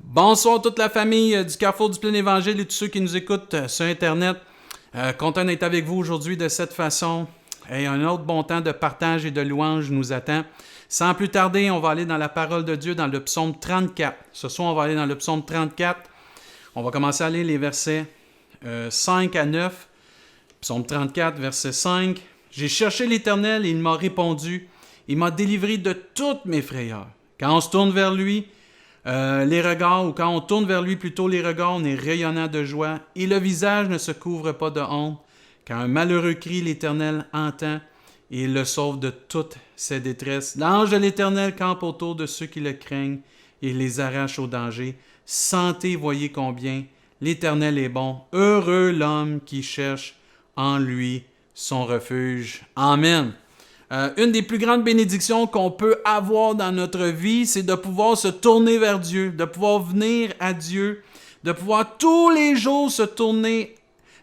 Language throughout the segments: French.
Bonsoir toute la famille du Carrefour du Plein Évangile et tous ceux qui nous écoutent sur Internet. Content d'être avec vous aujourd'hui de cette façon. Et un autre bon temps de partage et de louange nous attend. Sans plus tarder, on va aller dans la parole de Dieu dans le psaume 34. Ce soir, on va aller dans le psaume 34. On va commencer à lire les versets 5 à 9. Psaume 34, verset 5. « J'ai cherché l'Éternel et il m'a répondu. Il m'a délivré de toutes mes frayeurs. » Quand on se tourne vers lui, les regards, ou quand on tourne vers lui plutôt les regards, on est rayonnant de joie, et le visage ne se couvre pas de honte. Quand un malheureux crie, l'Éternel entend, et il le sauve de toutes ses détresses. L'ange de l'Éternel campe autour de ceux qui le craignent, et les arrache au danger. Sentez, voyez combien l'Éternel est bon. Heureux l'homme qui cherche en lui son refuge. Amen. Une des plus grandes bénédictions qu'on peut avoir dans notre vie, c'est de pouvoir se tourner vers Dieu, de pouvoir venir à Dieu, de pouvoir tous les jours se tourner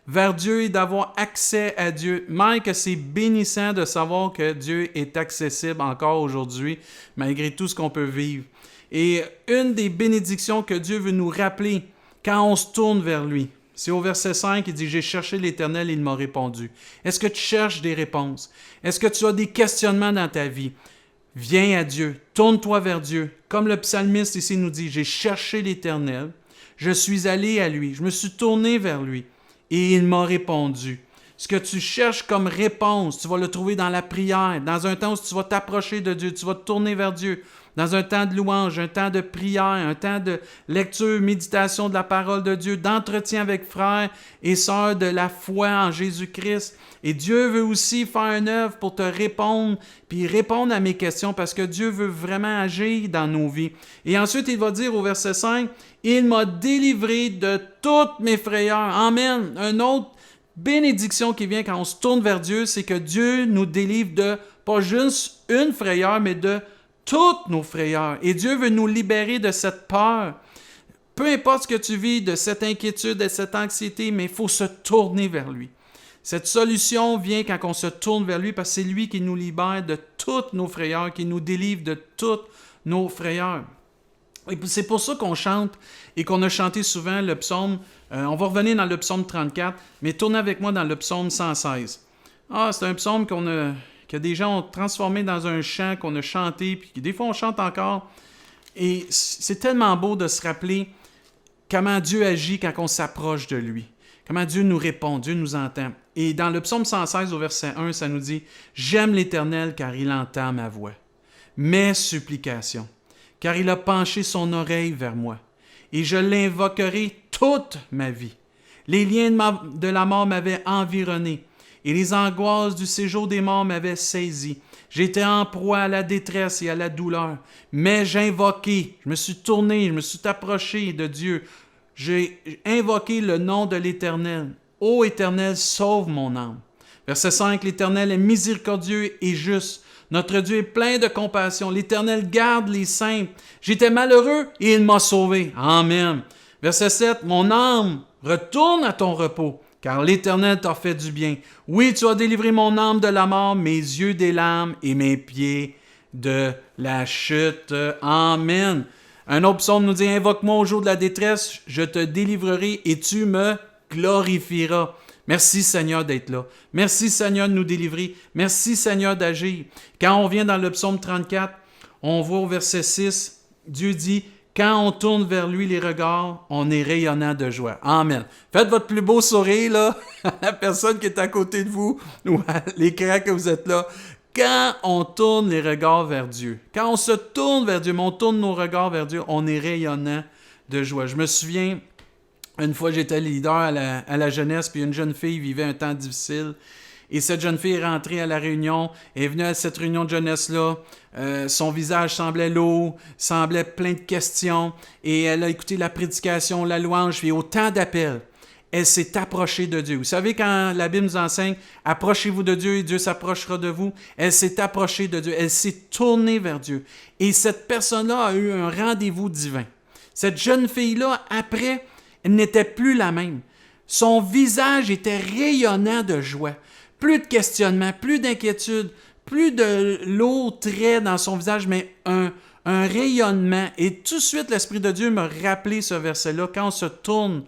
vers Dieu et d'avoir accès à Dieu. Même que c'est bénissant de savoir que Dieu est accessible encore aujourd'hui, malgré tout ce qu'on peut vivre. Et une des bénédictions que Dieu veut nous rappeler quand on se tourne vers lui, c'est au verset 5, il dit « J'ai cherché l'Éternel et il m'a répondu. » Est-ce que tu cherches des réponses? Est-ce que tu as des questionnements dans ta vie? Viens à Dieu, tourne-toi vers Dieu. Comme le psalmiste ici nous dit « J'ai cherché l'Éternel, je suis allé à lui, je me suis tourné vers lui et il m'a répondu. » Ce que tu cherches comme réponse, tu vas le trouver dans la prière, dans un temps où tu vas t'approcher de Dieu, tu vas te tourner vers Dieu, dans un temps de louange, un temps de prière, un temps de lecture, méditation de la parole de Dieu, d'entretien avec frères et sœurs de la foi en Jésus-Christ. Et Dieu veut aussi faire une œuvre pour te répondre, puis répondre à mes questions, parce que Dieu veut vraiment agir dans nos vies. Et ensuite, il va dire au verset 5, « Il m'a délivré de toutes mes frayeurs. » Amen. Un autre bénédiction qui vient quand on se tourne vers Dieu, c'est que Dieu nous délivre de, pas juste une frayeur, mais de toutes nos frayeurs. Et Dieu veut nous libérer de cette peur. Peu importe ce que tu vis, de cette inquiétude, de cette anxiété, mais il faut se tourner vers lui. Cette solution vient quand on se tourne vers lui, parce que c'est lui qui nous libère de toutes nos frayeurs, qui nous délivre de toutes nos frayeurs. Et c'est pour ça qu'on chante et qu'on a chanté souvent le psaume. On va revenir dans le psaume 34, mais tournez avec moi dans le psaume 116. C'est un psaume que des gens ont transformé dans un chant qu'on a chanté, puis des fois on chante encore. Et c'est tellement beau de se rappeler comment Dieu agit quand on s'approche de lui. Comment Dieu nous répond, Dieu nous entend. Et dans le psaume 116 au verset 1, ça nous dit « J'aime l'Éternel car il entend ma voix, mes supplications. Car il a penché son oreille vers moi, et je l'invoquerai toute ma vie. Les liens de la mort m'avaient environné, et les angoisses du séjour des morts m'avaient saisi. J'étais en proie à la détresse et à la douleur, mais j'invoquai, je me suis tourné, je me suis approché de Dieu. J'ai invoqué le nom de l'Éternel. Ô Éternel, sauve mon âme. Verset 5, l'Éternel est miséricordieux et juste. Notre Dieu est plein de compassion. L'Éternel garde les saints. J'étais malheureux et il m'a sauvé. Amen. Verset 7. Mon âme, retourne à ton repos, car l'Éternel t'a fait du bien. Oui, tu as délivré mon âme de la mort, mes yeux des larmes et mes pieds de la chute. Amen. Un autre psaume nous dit, invoque-moi au jour de la détresse, je te délivrerai et tu me glorifieras. Merci Seigneur d'être là. Merci Seigneur de nous délivrer. Merci Seigneur d'agir. Quand on vient dans le psaume 34, on voit au verset 6, Dieu dit, quand on tourne vers lui les regards, on est rayonnant de joie. Amen. Faites votre plus beau sourire là, à la personne qui est à côté de vous ou à l'écran que vous êtes là. Quand on tourne les regards vers Dieu, quand on se tourne vers Dieu, mais on tourne nos regards vers Dieu, on est rayonnant de joie. Je me souviens, une fois, j'étais leader à la jeunesse, puis une jeune fille vivait un temps difficile. Et cette jeune fille est rentrée à la réunion, elle est venue à cette réunion de jeunesse-là. Son visage semblait lourd, semblait plein de questions. Et elle a écouté la prédication, la louange, puis autant d'appels. Elle s'est approchée de Dieu. Vous savez, quand la Bible nous enseigne « Approchez-vous de Dieu et Dieu s'approchera de vous », elle s'est approchée de Dieu, elle s'est tournée vers Dieu. Et cette personne-là a eu un rendez-vous divin. Cette jeune fille-là, après, elle n'était plus la même. Son visage était rayonnant de joie. Plus de questionnement, plus d'inquiétude, plus de lourds traits dans son visage, mais un un rayonnement. Et tout de suite, l'Esprit de Dieu m'a rappelé ce verset-là. Quand on se tourne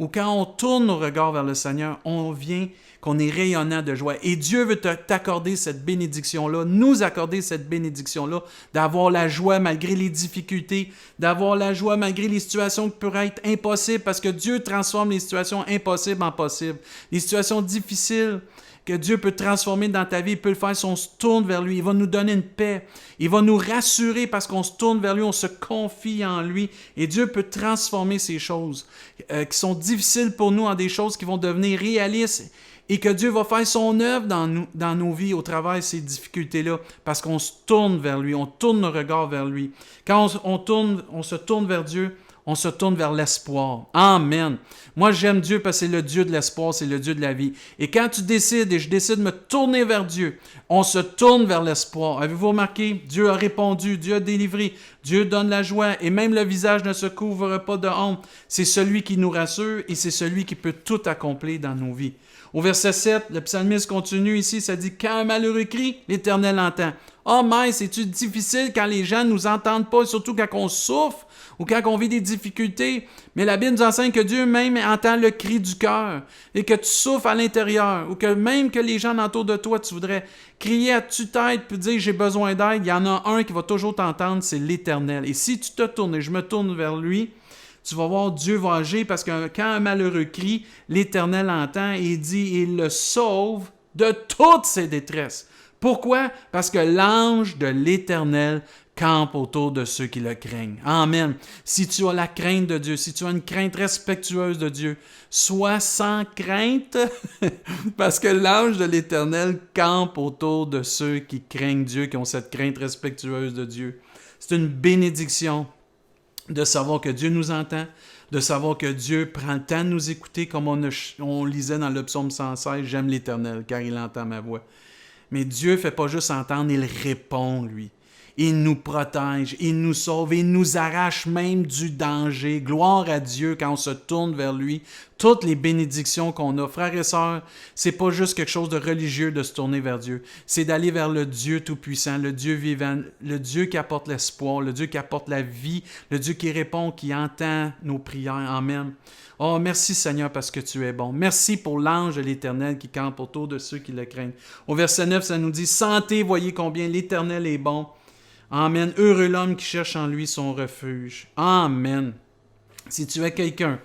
ou quand on tourne nos regards vers le Seigneur, on vient qu'on est rayonnant de joie. Et Dieu veut t'accorder cette bénédiction-là, nous accorder cette bénédiction-là, d'avoir la joie malgré les difficultés, d'avoir la joie malgré les situations qui pourraient être impossibles, parce que Dieu transforme les situations impossibles en possibles. Les situations difficiles que Dieu peut transformer dans ta vie, il peut le faire si on se tourne vers lui. Il va nous donner une paix. Il va nous rassurer parce qu'on se tourne vers lui, on se confie en lui. Et Dieu peut transformer ces choses qui sont difficiles pour nous en des choses qui vont devenir réalistes et que Dieu va faire son œuvre dans nos vies au travers de ces difficultés-là parce qu'on se tourne vers lui, on tourne nos regards vers lui. Quand on se tourne vers Dieu, on se tourne vers l'espoir. Amen. Moi, j'aime Dieu parce que c'est le Dieu de l'espoir, c'est le Dieu de la vie. Et quand tu décides, et je décide de me tourner vers Dieu, on se tourne vers l'espoir. Avez-vous remarqué? Dieu a répondu, Dieu a délivré, Dieu donne la joie et même le visage ne se couvre pas de honte. C'est celui qui nous rassure et c'est celui qui peut tout accomplir dans nos vies. Au verset 7, le psalmiste continue ici, ça dit « Quand un malheureux crie, l'Éternel entend. » Oh mais, c'est-tu difficile quand les gens ne nous entendent pas, surtout quand on souffre ou quand on vit des difficultés? Mais la Bible nous enseigne que Dieu même entend le cri du cœur et que tu souffres à l'intérieur ou que même que les gens autour de toi, tu voudrais crier à tue-tête puis dire « J'ai besoin d'aide », il y en a un qui va toujours t'entendre, c'est l'Éternel. Et si tu te tournes et je me tourne vers lui, tu vas voir Dieu va agir parce que quand un malheureux crie, l'Éternel entend et il dit « Il le sauve de toutes ses détresses ». Pourquoi? Parce que l'ange de l'Éternel campe autour de ceux qui le craignent. Amen. Si tu as la crainte de Dieu, si tu as une crainte respectueuse de Dieu, sois sans crainte parce que l'ange de l'Éternel campe autour de ceux qui craignent Dieu, qui ont cette crainte respectueuse de Dieu. C'est une bénédiction de savoir que Dieu nous entend, de savoir que Dieu prend le temps de nous écouter comme on lisait dans le psaume 116, « J'aime l'Éternel car il entend ma voix ». Mais Dieu ne fait pas juste entendre, il répond, lui. Il nous protège, il nous sauve, il nous arrache même du danger. Gloire à Dieu quand on se tourne vers lui. Toutes les bénédictions qu'on a. Frères et sœurs, c'est pas juste quelque chose de religieux de se tourner vers Dieu. C'est d'aller vers le Dieu Tout-Puissant, le Dieu vivant, le Dieu qui apporte l'espoir, le Dieu qui apporte la vie, le Dieu qui répond, qui entend nos prières. Amen. Oh, merci Seigneur parce que tu es bon. Merci pour l'ange de l'Éternel qui campe autour de ceux qui le craignent. Au verset 9, ça nous dit « Sentez, voyez combien l'Éternel est bon. Amen. Heureux l'homme qui cherche en lui son refuge. » Amen. Si tu es quelqu'un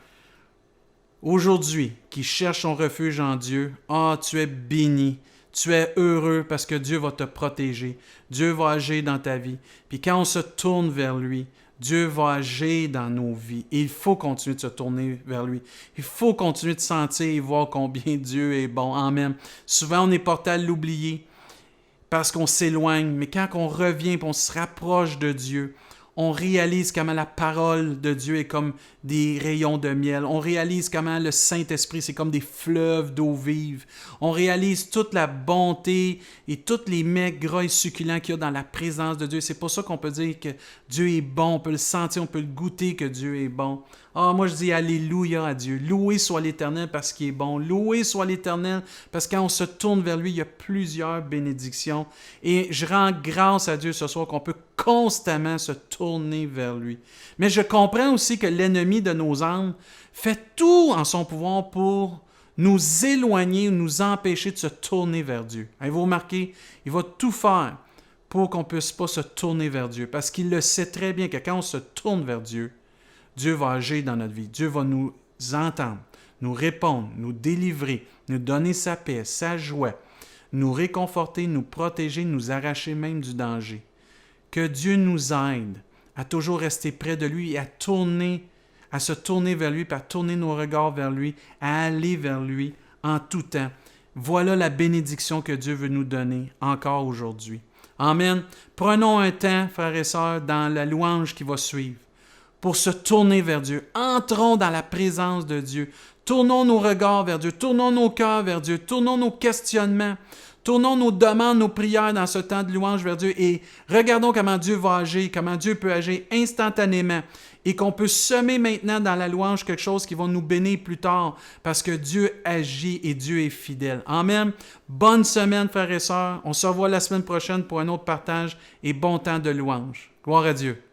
aujourd'hui qui cherche son refuge en Dieu, tu es béni. Tu es heureux parce que Dieu va te protéger. Dieu va agir dans ta vie. Puis quand on se tourne vers lui, Dieu va agir dans nos vies. Et il faut continuer de se tourner vers lui. Il faut continuer de sentir et voir combien Dieu est bon. Amen. Souvent, on est porté à l'oublier parce qu'on s'éloigne. Mais quand on revient et on se rapproche de Dieu, on réalise comment la parole de Dieu est comme des rayons de miel. On réalise comment le Saint-Esprit, c'est comme des fleuves d'eau vive. On réalise toute la bonté et tous les mets gras et succulents qu'il y a dans la présence de Dieu. C'est pour ça qu'on peut dire que Dieu est bon. On peut le sentir, on peut le goûter que Dieu est bon. Moi je dis alléluia à Dieu. Loué soit l'Éternel parce qu'il est bon. Loué soit l'Éternel parce que quand on se tourne vers lui, il y a plusieurs bénédictions. Et je rends grâce à Dieu ce soir qu'on peut constamment se tourner vers lui. Mais je comprends aussi que l'ennemi de nos âmes fait tout en son pouvoir pour nous éloigner ou nous empêcher de se tourner vers Dieu. Avez-vous remarqué? Il va tout faire pour qu'on ne puisse pas se tourner vers Dieu parce qu'il le sait très bien que quand on se tourne vers Dieu, Dieu va agir dans notre vie. Dieu va nous entendre, nous répondre, nous délivrer, nous donner sa paix, sa joie, nous réconforter, nous protéger, nous arracher même du danger. Que Dieu nous aide à toujours rester près de lui et à se tourner vers lui, puis à tourner nos regards vers lui, à aller vers lui en tout temps. Voilà la bénédiction que Dieu veut nous donner encore aujourd'hui. Amen. Prenons un temps, frères et sœurs, dans la louange qui va suivre, pour se tourner vers Dieu. Entrons dans la présence de Dieu. Tournons nos regards vers Dieu. Tournons nos cœurs vers Dieu. Tournons nos questionnements. Tournons nos demandes, nos prières dans ce temps de louange vers Dieu et regardons comment Dieu va agir, comment Dieu peut agir instantanément et qu'on peut semer maintenant dans la louange quelque chose qui va nous bénir plus tard parce que Dieu agit et Dieu est fidèle. Amen. Bonne semaine, frères et sœurs. On se revoit la semaine prochaine pour un autre partage et bon temps de louange. Gloire à Dieu.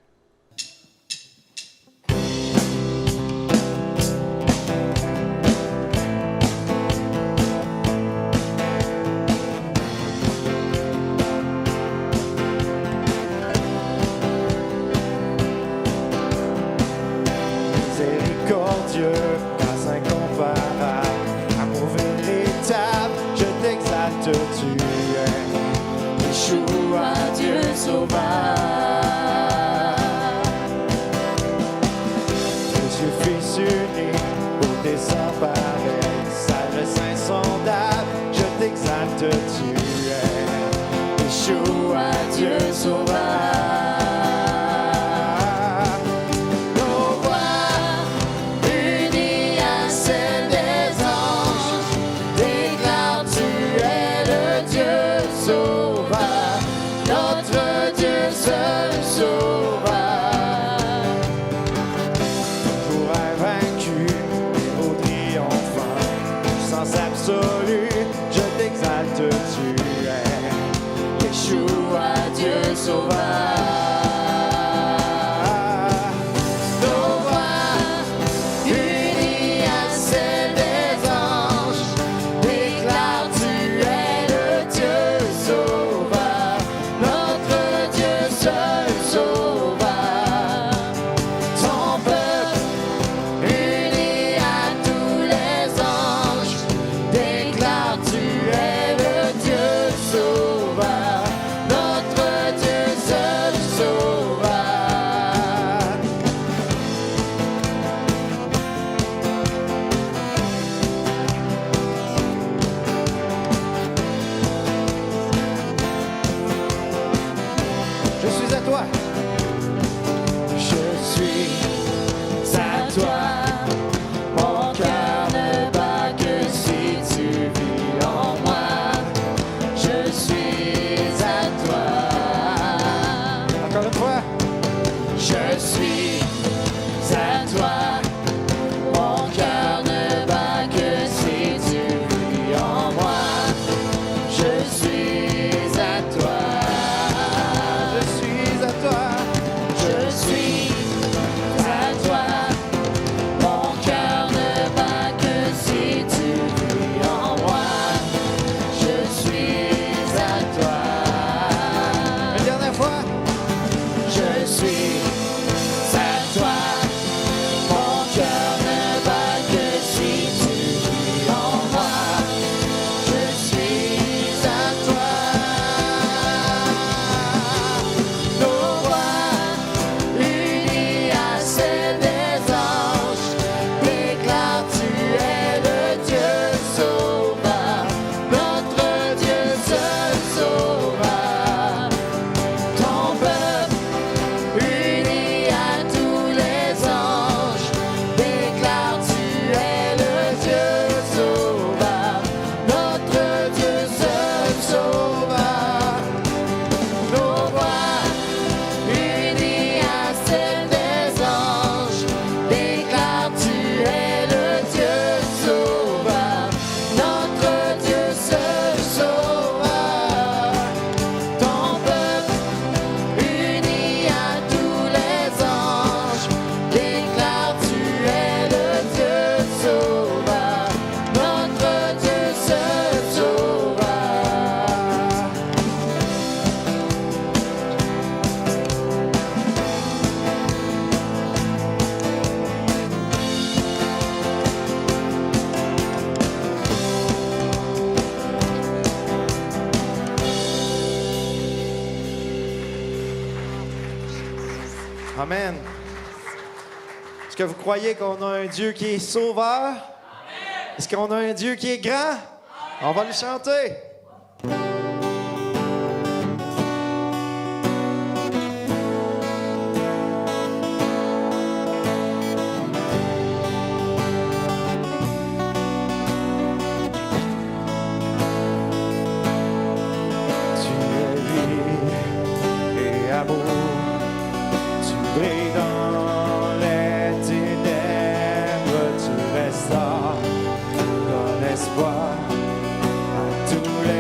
Miséricordieux, grâce incomparable, amour véritable, je t'exalte, tu es Yeshua, Dieu sauveur. Dieu Fils unique, beauté sans pareil, sagesse insondable, je t'exalte, tu es Yeshua, Dieu sauveur. Amen. Est-ce que vous croyez qu'on a un Dieu qui est sauveur? Amen. Est-ce qu'on a un Dieu qui est grand? Amen. On va le chanter. Espoir à tous les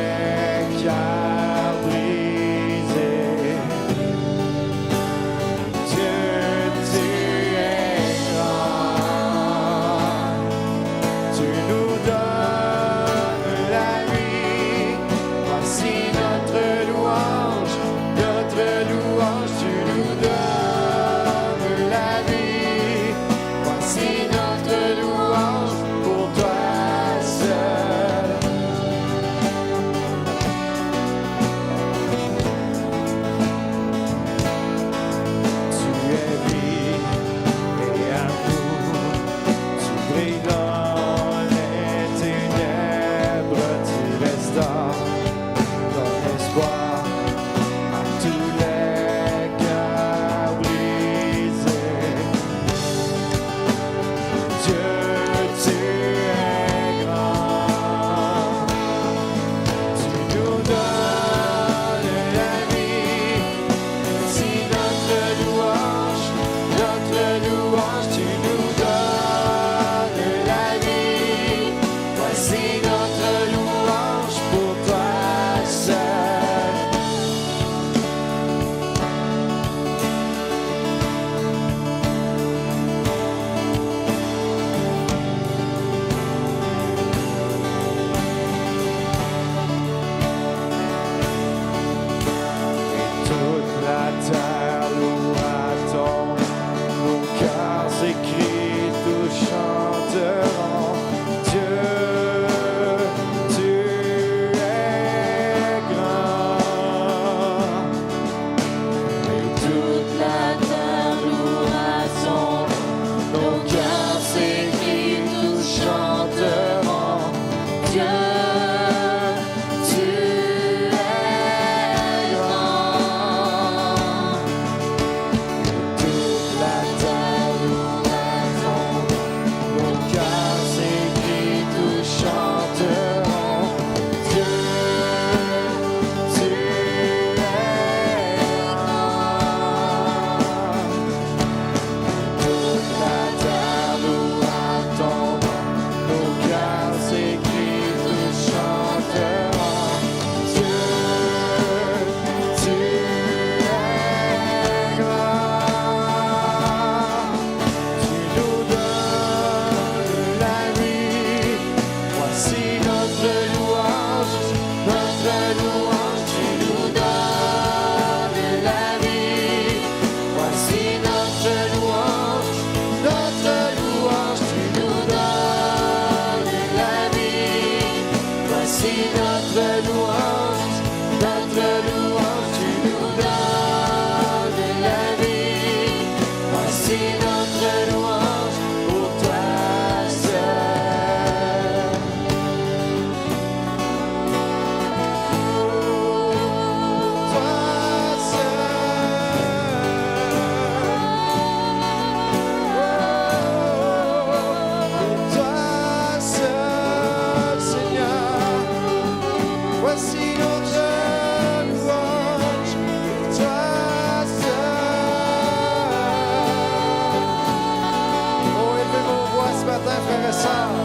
matin, frères et sœurs,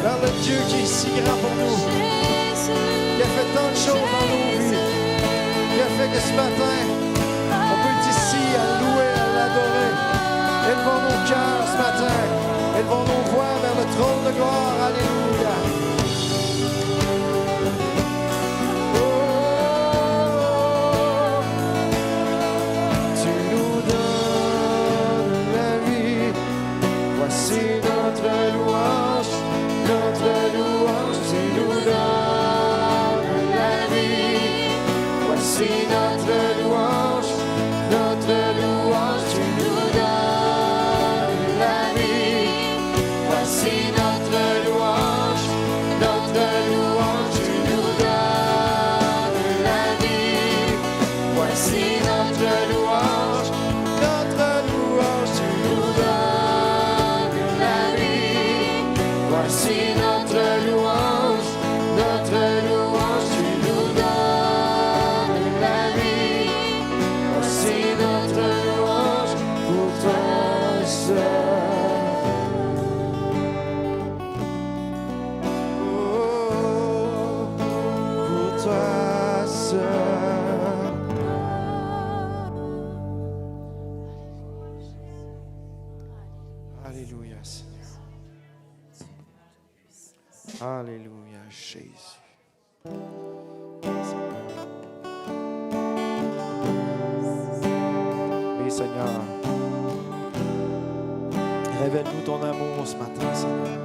vers le Dieu qui est si grand pour nous, qui a fait tant de choses dans nos vies, qui a fait que ce matin, on peut être ici à louer, à l'adorer. Élevons nos cœurs ce matin, élevons nos voix vers le trône de gloire. Alléluia. Voici notre louange, tu nous donnes la vie. Voici notre louange, tu nous donnes la vie. Voici notre louange, tu nous donnes la vie. Voici notre louange, tu nous donnes la vie. Voici notre louange, tu nous donnes la vie. Voici notre louange pour toi seul. Oh, pour toi seul. Alléluia, Seigneur. Alléluia, Jésus. Oui, Seigneur. Révèle-nous ton amour ce matin, Seigneur.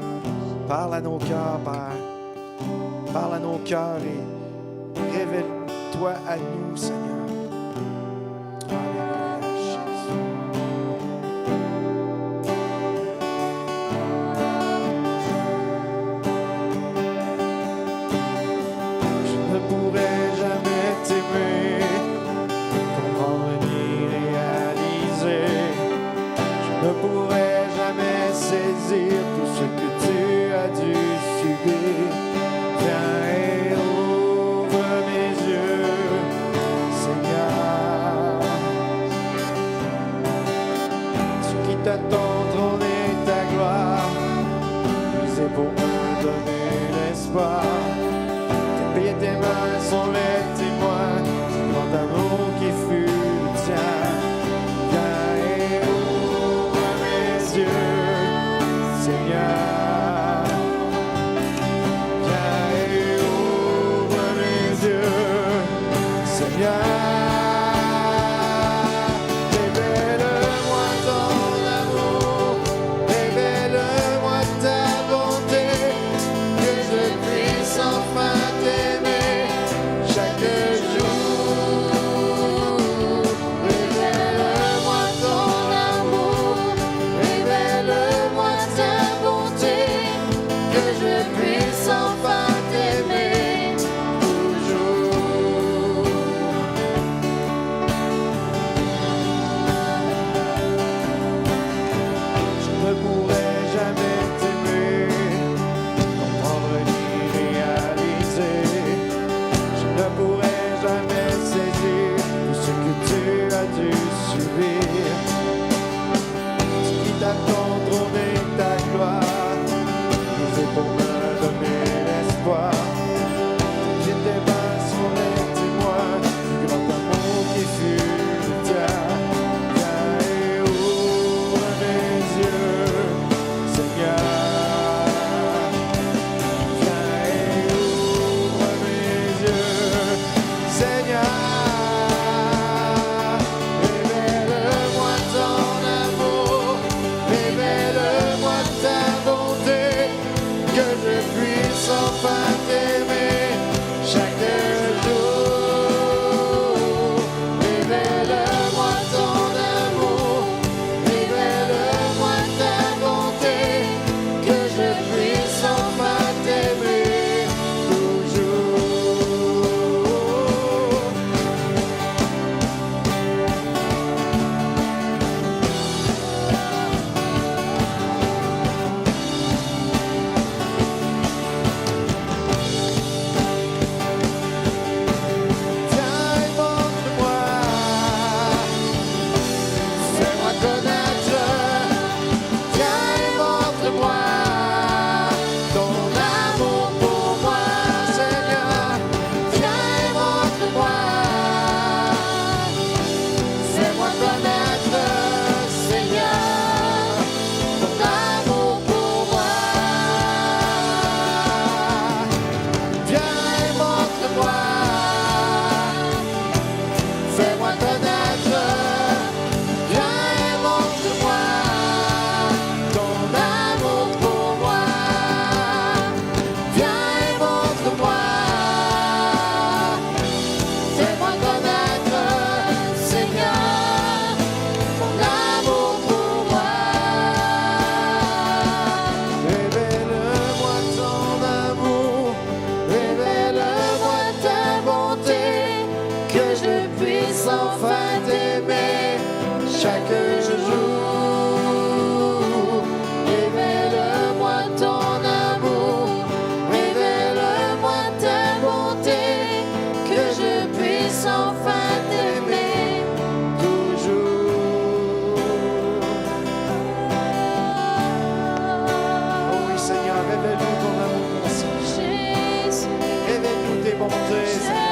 Parle à nos cœurs, Père. Parle à nos cœurs et révèle-toi à nous, Seigneur. Alléluia, Jésus. Je ne pourrai jamais t'aimer, comprendre ni réaliser. Je ne pourrai jamais saisir tout ce que tu as dû subir. Viens et ouvre mes yeux, Seigneur. Tu quittes ton trône et ta gloire, brisé pour me donner l'espoir. Tes pieds et tes mains sont les témoins du grand amour qui fut le tien. Viens et ouvre mes yeux, Seigneur. Viens et ouvre mes yeux, Seigneur. Révèle-moi ton amour, révèle-moi ta bonté, que je puisse enfin t'aimer chaque jour. bonté, Seigneur.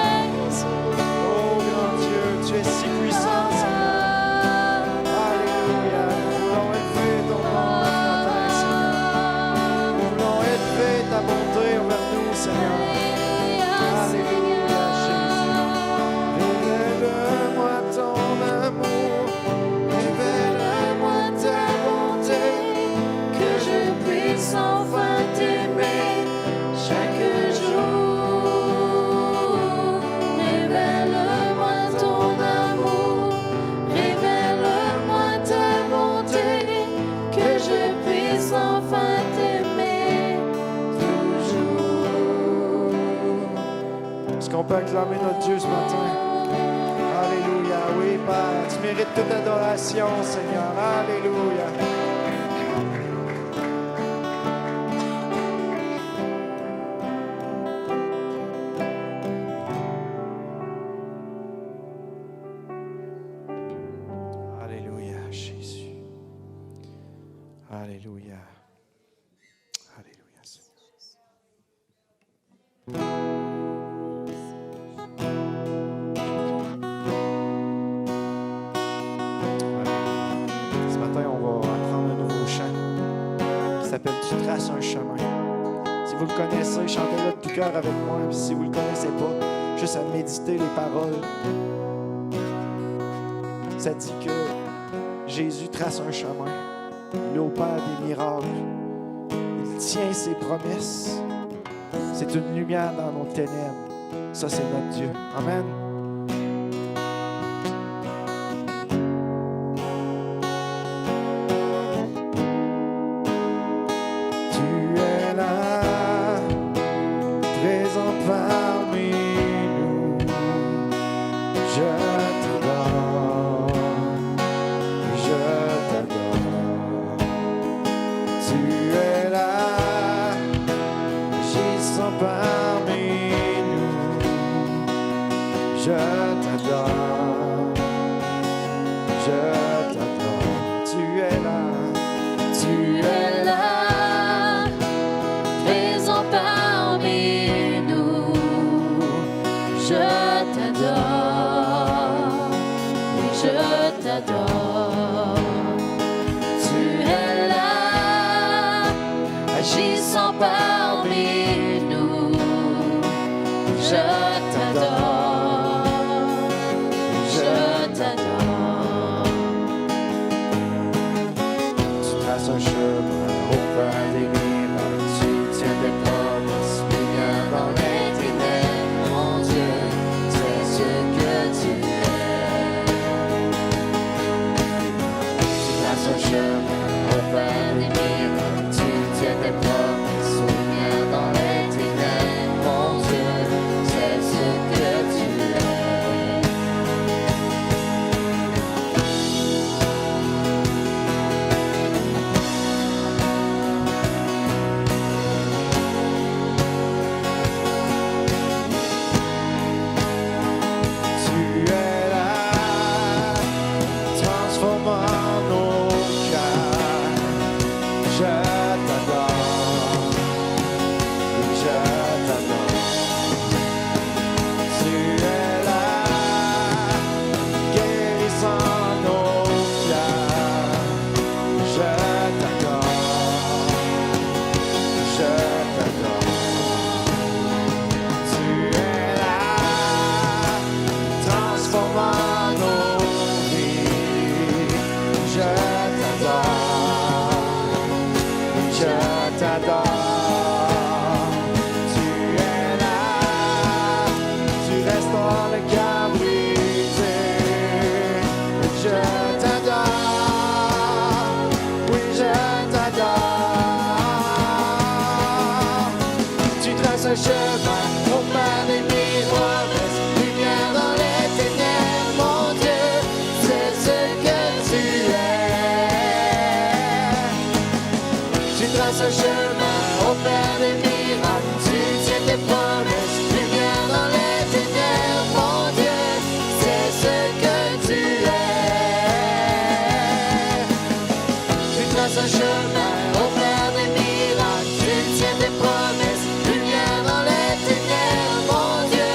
Oh, grand Dieu, tu es si puissant, Seigneur. Alléluia. Nous voulons élever ton nom ce matin, Seigneur. Nous voulons élever ta bonté envers nous, Seigneur. Alléluia, Jésus. Révèle-moi ton amour. Révèle-moi ta bonté. Que je puisse enfin t'aimer chaque jour. Révèle-moi ton amour. Révèle-moi ta bonté. Que je puisse enfin t'aimer toujours. Est-ce qu'on peut acclamer notre Dieu ce matin? Alléluia. Oui, Père, tu mérites toute adoration, Seigneur. Alléluia. Alléluia, Jésus. Alléluia. Alléluia, Seigneur. Ce matin, on va apprendre un nouveau chant qui s'appelle « Tu traces un chemin ». Si vous le connaissez, chantez-le de tout cœur avec moi. Puis si vous ne le connaissez pas, juste à méditer les paroles. Ça dit que Jésus trace un chemin. Il opère des miracles. Il tient ses promesses. C'est une lumière dans nos ténèbres. Ça, c'est notre Dieu. Amen. Tu es là, présent parmi nous. Je t'adore, je t'adore. Tu es là, agissant parmi nous. Je t'adore, je t'adore. Tu es là, tu es là, présent parmi nous. Je t'adore, oui, je t'adore. Tu es là, agissant parmi nous. Je t'adore, je t'adore. Tu traces un chemin au pain des miracles. Tu tiens des promesses, lumière dans les ténèbres. Mon Dieu, c'est ce que tu es. Tu traces un chemin au pain des miracles. Tu tiens des promesses, lumière dans les ténèbres. Mon Dieu, c'est ce que tu es. Tu es là, transformant nos cœurs. Je t'adore, oui, je t'adore. Tu es là, guérissant nos cœurs. Je t'adore, je t'adore. Tu es là, transformant nos vies. Je t'adore, oui, je t'adore. Tu es là, tu restaures le cœur brisé. Je t'adore, oui, je t'adore. Tu traces un chemin au pain des miroirs, lumière dans les ténèbres. Mon Dieu, c'est ce que tu es. Tu traces un chemin au pain des miracles. Tu tiens tes promesses, lumière dans les ténèbres. Mon Dieu, c'est ce que tu es. Tu traces un chemin au pain des miracles. Tu tiens tes promesses, lumière dans les ténèbres. Mon Dieu,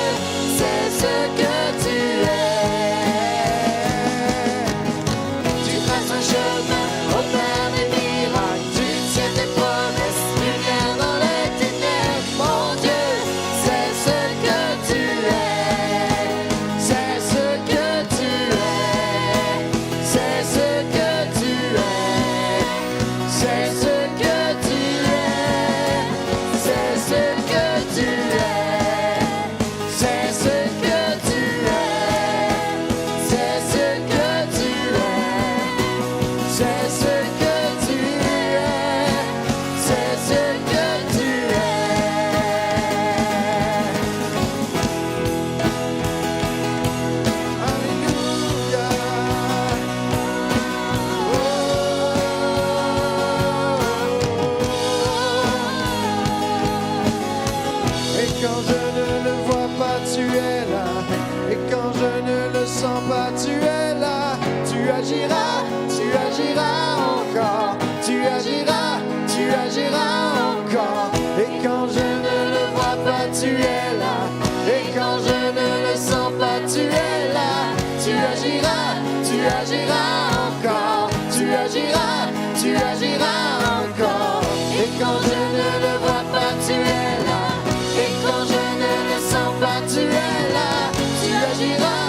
agiras encore. Et quand je ne le vois pas, tu es là. Et quand je ne le sens pas, tu es là. Tu agiras encore. Tu agiras encore. Et quand je ne le vois pas, tu es là. Et quand je ne le sens pas, tu es là. Tu agiras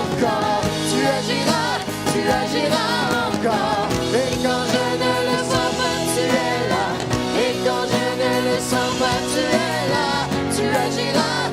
encore. Tu agiras encore. Et quand je ne le sens pas, tu es là. Et quand je ne le sens pas, tu es là. Tu agiras